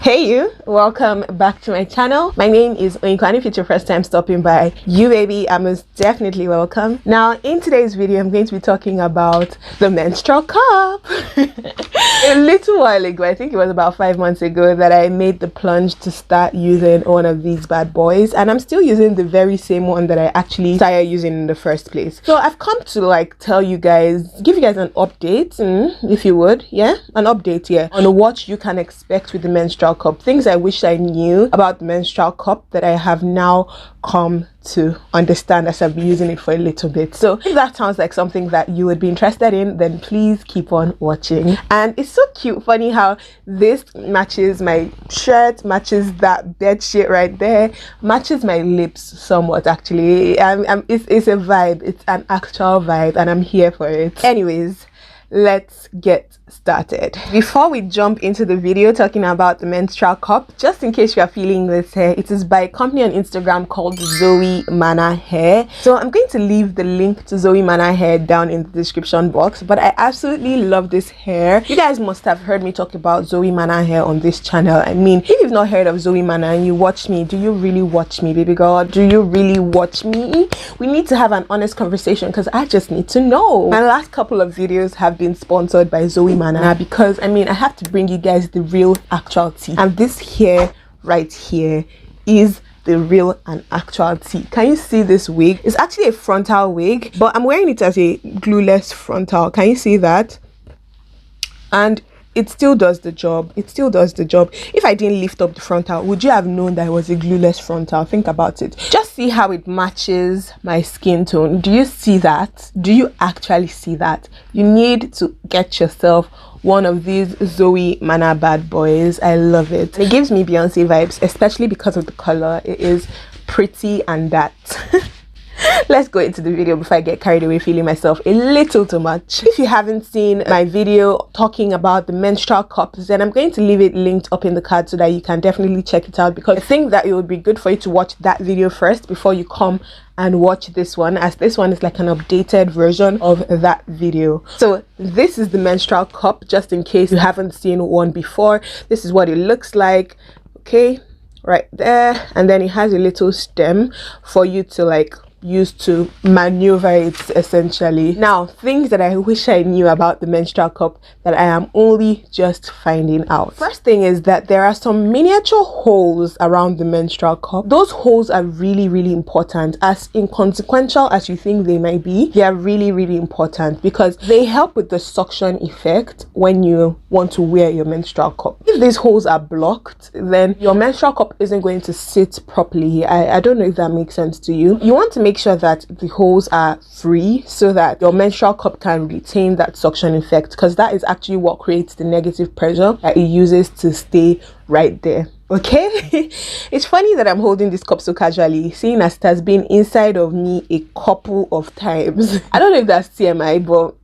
Hey you, welcome back to my channel. My name is Noone, and if it's your first time stopping by, you baby, I most definitely welcome. Now in today's video, I'm going to be talking about the menstrual cup. A little while ago, I think it was about 5 months ago, that I made the plunge to start using one of these bad boys, and I'm still using the very same one that I actually started using in the first place. So I've come to tell you guys, give you guys an update, if you would, yeah, an update here on what you can expect with the menstrual cup, things I wish I knew about the menstrual cup that I have now come to understand as I've been using it for a little bit. So if that sounds like something that you would be interested in, then please keep on watching. And it's so cute, funny how this matches my shirt, matches that bed sheet right there, matches my lips somewhat actually. It's a vibe, it's an actual vibe, and I'm here for it. Anyways, let's get started. Before we jump into the video talking about the menstrual cup, just in case you are feeling this hair, it is by a company on Instagram called Zoe Manna Hair. So I'm going to leave the link to Zoe Manna Hair down in the description box, but I absolutely love this hair. You guys must have heard me talk about Zoe Manna Hair on this channel. I mean, if you've not heard of Zoe Manna and you watch me, do you really watch me, baby girl? Do you really watch me? We need to have an honest conversation because I just need to know. My last couple of videos have been sponsored by Zoe Manna because I have to bring you guys the real actual tea, and this hair right here is the real and actual tea. Can you see this wig? It's actually a frontal wig, but I'm wearing it as a glueless frontal. Can you see that? And it still does the job. It still does the job. If I didn't lift up the frontal, would you have known that it was a glueless frontal? Think about it. Just see how it matches my skin tone. Do you see that? Do you actually see that? You need to get yourself one of these Zoe Manna bad boys. I love it. It gives me Beyonce vibes, especially because of the color. It is pretty and that. Let's go into the video before I get carried away feeling myself a little too much. If you haven't seen my video talking about the menstrual cups, then I'm going to leave it linked up in the card so that you can definitely check it out, because I think that it would be good for you to watch that video first before you come and watch this one, as this one is like an updated version of that video. So this is the menstrual cup, just in case you haven't seen one before. This is what it looks like, okay, right there. And then it has a little stem for you to used to maneuver it essentially. Now, things that I wish I knew about the menstrual cup that I am only just finding out. First thing is that there are some miniature holes around the menstrual cup. Those holes are really, really important. As inconsequential as you think they might be, they are really, really important because they help with the suction effect when you want to wear your menstrual cup. If these holes are blocked, then your menstrual cup isn't going to sit properly. I don't know if that makes sense to you. You want to make sure that the holes are free so that your menstrual cup can retain that suction effect, because that is actually what creates the negative pressure that it uses to stay right there. Okay. It's funny that I'm holding this cup so casually, seeing as it has been inside of me a couple of times. I don't know if that's TMI, but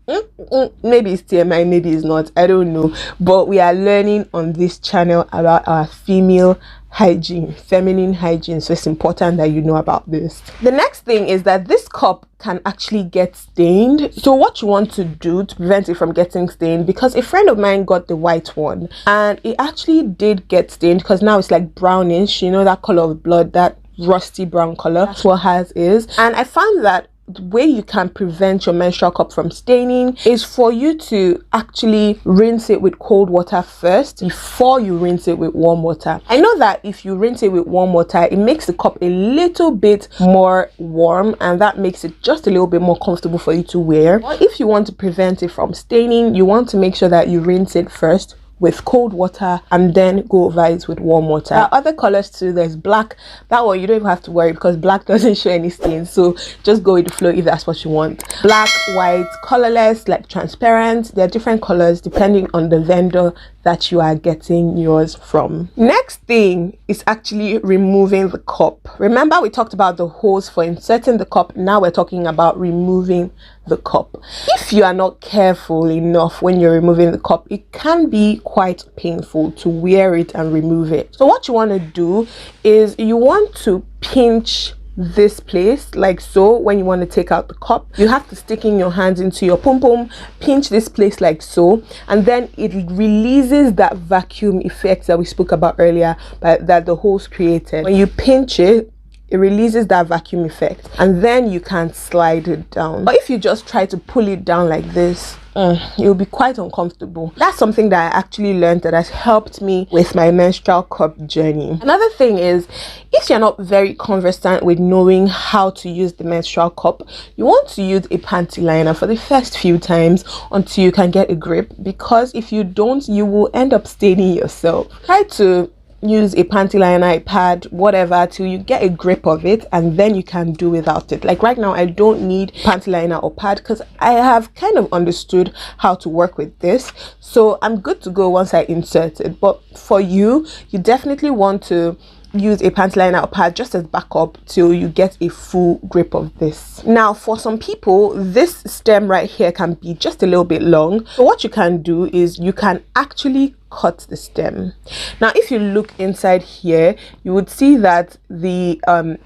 maybe it's TMI, maybe it's not, I don't know. But we are learning on this channel about our female hygiene, feminine hygiene, so it's important that you know about this. The next thing is that this cup can actually get stained. So what you want to do to prevent it from getting stained, because a friend of mine got the white one and it actually did get stained, because now it's like brownish, you know, that color of blood, that rusty brown color. That's what hers is. And I found that the way you can prevent your menstrual cup from staining is for you to actually rinse it with cold water first before you rinse it with warm water. I know that if you rinse it with warm water, it makes the cup a little bit more warm, and that makes it just a little bit more comfortable for you to wear. But if you want to prevent it from staining, you want to make sure that you rinse it first with cold water and then go over it with warm water. There are other colors too. There's black. That one you don't even have to worry because black doesn't show any stains, so just go with the flow if that's what you want. Black, white, colorless, like transparent. There are different colors depending on the vendor that you are getting yours from. Next thing is actually removing the cup. Remember we talked about the holes for inserting the cup. Now we're talking about removing the cup. If you are not careful enough when you're removing the cup, it can be quite painful to wear it and remove it. So what you want to do is you want to pinch this place like so. When you want to take out the cup, you have to stick in your hands into your pom pom, pinch this place like so, and then it releases that vacuum effect that we spoke about earlier, but that the host created. When you pinch it, it releases that vacuum effect, and then you can slide it down. But if you just try to pull it down like this, it will be quite uncomfortable. That's something that I actually learned that has helped me with my menstrual cup journey. Another thing is, if you're not very conversant with knowing how to use the menstrual cup, you want to use a panty liner for the first few times until you can get a grip, because if you don't, you will end up staining yourself. Try to use a panty liner, a pad, whatever, till you get a grip of it, and then you can do without it. Like right now, I don't need panty liner or pad because I have kind of understood how to work with this, so I'm good to go once I insert it. But for you, you definitely want to use a panty liner or pad just as backup till you get a full grip of this. Now, for some people, this stem right here can be just a little bit long, so what you can do is you can actually cut the stem. Now, if you look inside here, you would see that the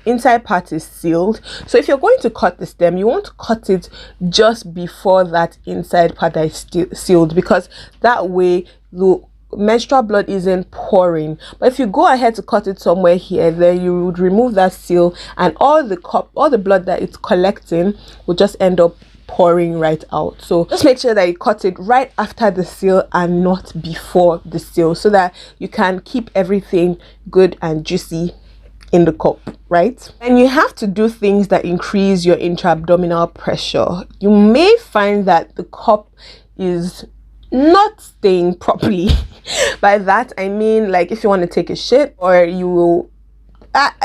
inside part is sealed. So if you're going to cut the stem, you want to cut it just before that inside part that is sealed, because that way the menstrual blood isn't pouring. But if you go ahead to cut it somewhere here, then you would remove that seal, and all the blood that it's collecting will just end up pouring right out. So just make sure that you cut it right after the seal and not before the seal, so that you can keep everything good and juicy in the cup, right? And you have to do things that increase your intra-abdominal pressure. You may find that the cup is not staying properly. By that I mean, like, if you want to take a shit, or you will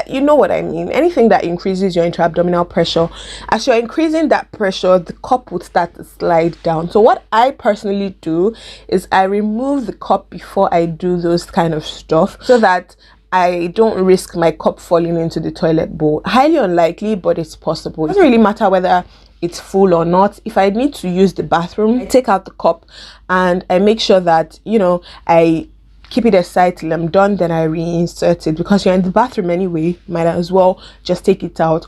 you know what I mean, anything that increases your intra-abdominal pressure, as you're increasing that pressure, the cup would start to slide down. So what I personally do is I remove the cup before I do those kind of stuff, so that I don't risk my cup falling into the toilet bowl. Highly unlikely, but it's possible. It doesn't really matter whether it's full or not. If I need to use the bathroom, I take out the cup and I make sure that, you know, I keep it aside till I'm done, then I reinsert it, because you're in the bathroom anyway, might as well just take it out,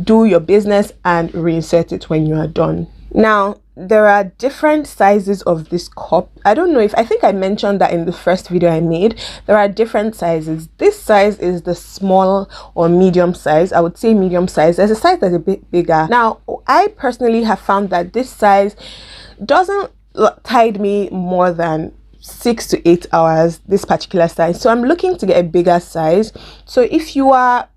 do your business, and reinsert it when you are done. Now, there are different sizes of this cup. I don't know if I think I mentioned that in the first video I made. There are different sizes. This size is the small or medium size. I would say medium size. There's a size that's a bit bigger. Now, I personally have found that this size doesn't tide me more than 6 to 8 hours, this particular size. So I'm looking to get a bigger size. So if you are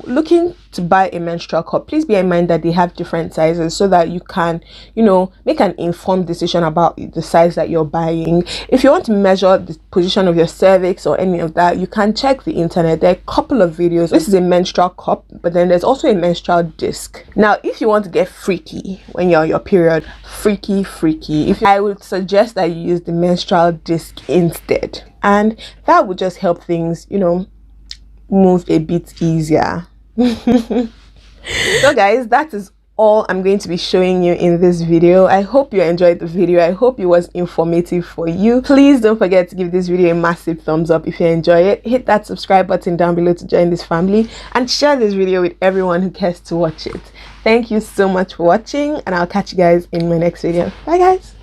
looking to buy a menstrual cup, please bear in mind that they have different sizes, so that you can, you know, make an informed decision about the size that you're buying. If you want to measure the position of your cervix or any of that, you can check the internet. There are a couple of videos. This is a menstrual cup, but then there's also a menstrual disc. Now, if you want to get freaky when you're on your period, freaky, I would suggest that you use the menstrual disc instead, and that would just help things, you know, move a bit easier. So guys, that is all I'm going to be showing you in this video. I hope you enjoyed the video. I hope it was informative for you. Please don't forget to give this video a massive thumbs up if you enjoy it. Hit that subscribe button down below to join this family, and share this video with everyone who cares to watch it. Thank you so much for watching, and I'll catch you guys in my next video. Bye guys.